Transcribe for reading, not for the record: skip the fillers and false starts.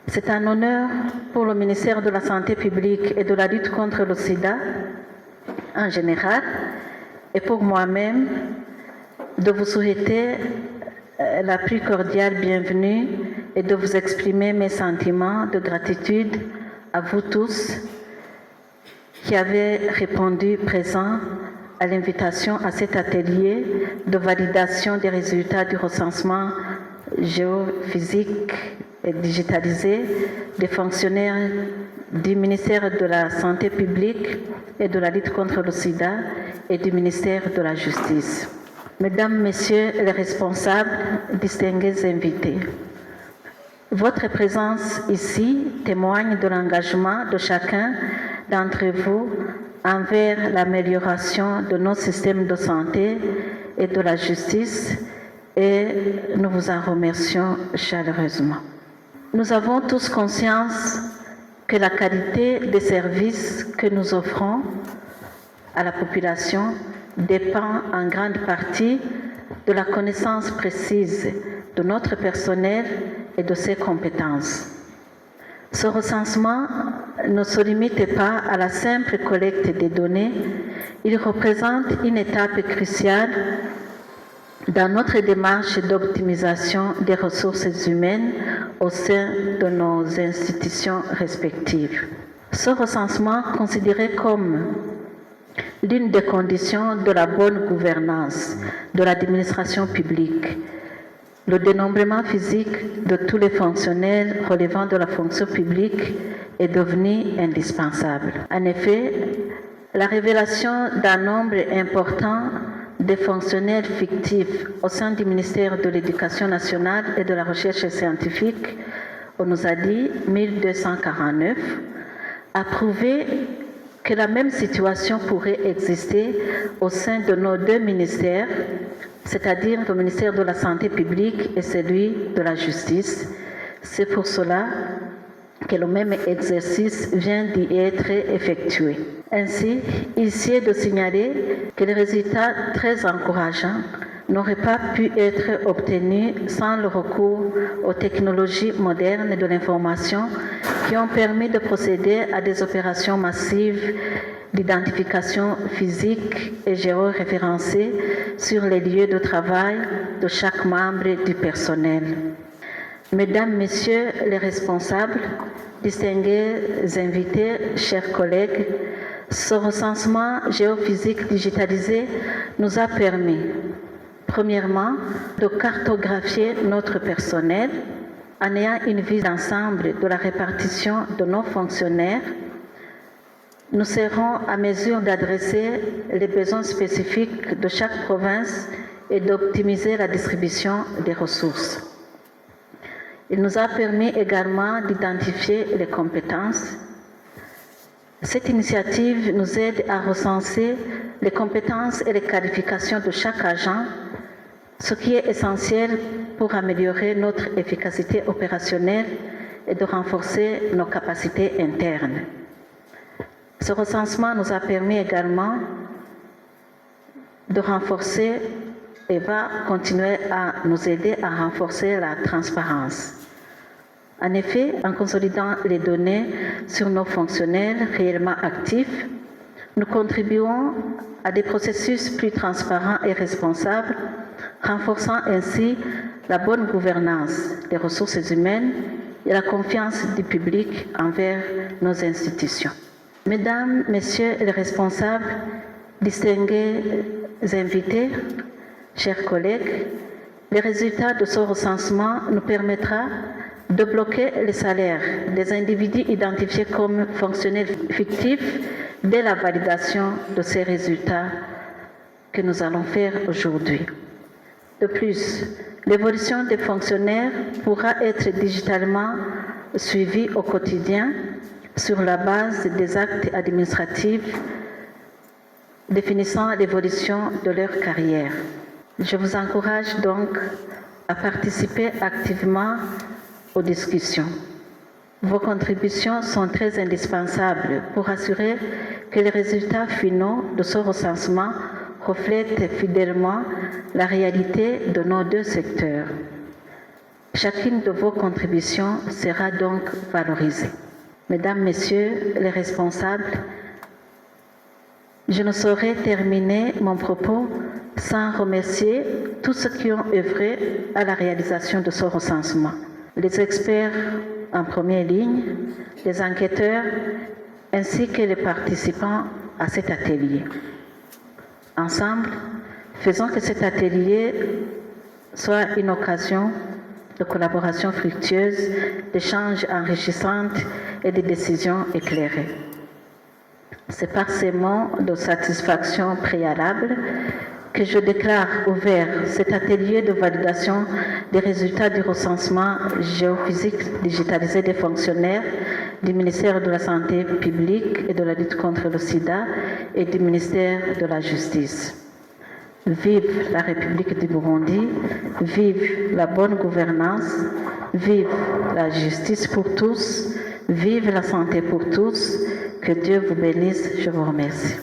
C'est un honneur pour le ministère de la Santé publique et de la lutte contre le sida en général et pour moi-même de vous souhaiter la plus cordiale bienvenue et de vous exprimer mes sentiments de gratitude à vous tous qui avez répondu présent à l'invitation à cet atelier de validation des résultats du recensement géophysique et digitalisé des fonctionnaires du ministère de la Santé publique et de la lutte contre le sida et du ministère de la Justice. Mesdames, Messieurs les responsables, distingués invités, votre présence ici témoigne de l'engagement de chacun d'entre vous envers l'amélioration de nos systèmes de santé et de la justice et nous vous en remercions chaleureusement. Nous avons tous conscience que la qualité des services que nous offrons à la population dépend en grande partie de la connaissance précise de notre personnel et de ses compétences. Ce recensement ne se limite pas à la simple collecte des données, il représente une étape cruciale dans notre démarche d'optimisation des ressources humaines au sein de nos institutions respectives. Ce recensement, considéré comme l'une des conditions de la bonne gouvernance de l'administration publique, le dénombrement physique de tous les fonctionnaires relevant de la fonction publique est devenu indispensable. En effet, la révélation d'un nombre important de fonctionnaires fictifs au sein du ministère de l'Éducation nationale et de la recherche scientifique, on nous a dit 1249, a prouvé que la même situation pourrait exister au sein de nos deux ministères, c'est-à-dire le ministère de la Santé publique et celui de la Justice. C'est pour cela que le même exercice vient d'y être effectué. Ainsi, il est de signaler que les résultats très encourageants n'auraient pas pu être obtenus sans le recours aux technologies modernes de l'information qui ont permis de procéder à des opérations massives d'identification physique et géoréférencée sur les lieux de travail de chaque membre du personnel. Mesdames, Messieurs les responsables, distingués invités, chers collègues, ce recensement géophysique digitalisé nous a permis, premièrement, de cartographier notre personnel en ayant une vue d'ensemble de la répartition de nos fonctionnaires. Nous serons à mesure d'adresser les besoins spécifiques de chaque province et d'optimiser la distribution des ressources. Il nous a permis également d'identifier les compétences. Cette initiative nous aide à recenser les compétences et les qualifications de chaque agent, ce qui est essentiel pour améliorer notre efficacité opérationnelle et de renforcer nos capacités internes. Ce recensement nous a permis également de renforcer et va continuer à nous aider à renforcer la transparence. En effet, en consolidant les données sur nos fonctionnaires réellement actifs, nous contribuons à des processus plus transparents et responsables, renforçant ainsi la bonne gouvernance des ressources humaines et la confiance du public envers nos institutions. Mesdames, Messieurs les responsables, distingués invités, chers collègues, les résultats de ce recensement nous permettra de bloquer les salaires des individus identifiés comme fonctionnaires fictifs dès la validation de ces résultats que nous allons faire aujourd'hui. De plus, l'évolution des fonctionnaires pourra être digitalement suivie au quotidien sur la base des actes administratifs définissant l'évolution de leur carrière. Je vous encourage donc à participer activement aux discussions. Vos contributions sont très indispensables pour assurer que les résultats finaux de ce recensement reflètent fidèlement la réalité de nos deux secteurs. Chacune de vos contributions sera donc valorisée. Mesdames, Messieurs les responsables, je ne saurais terminer mon propos sans remercier tous ceux qui ont œuvré à la réalisation de ce recensement. Les experts en première ligne, les enquêteurs, ainsi que les participants à cet atelier. Ensemble, faisons que cet atelier soit une occasion de collaboration fructueuse, d'échanges enrichissants et de décisions éclairées. C'est par ces mots de satisfaction préalable que je déclare ouvert cet atelier de validation des résultats du recensement géophysique digitalisé des fonctionnaires du ministère de la Santé publique et de la lutte contre le sida et du ministère de la Justice. Vive la République du Burundi, vive la bonne gouvernance, vive la justice pour tous, vive la santé pour tous. Que Dieu vous bénisse. Je vous remercie.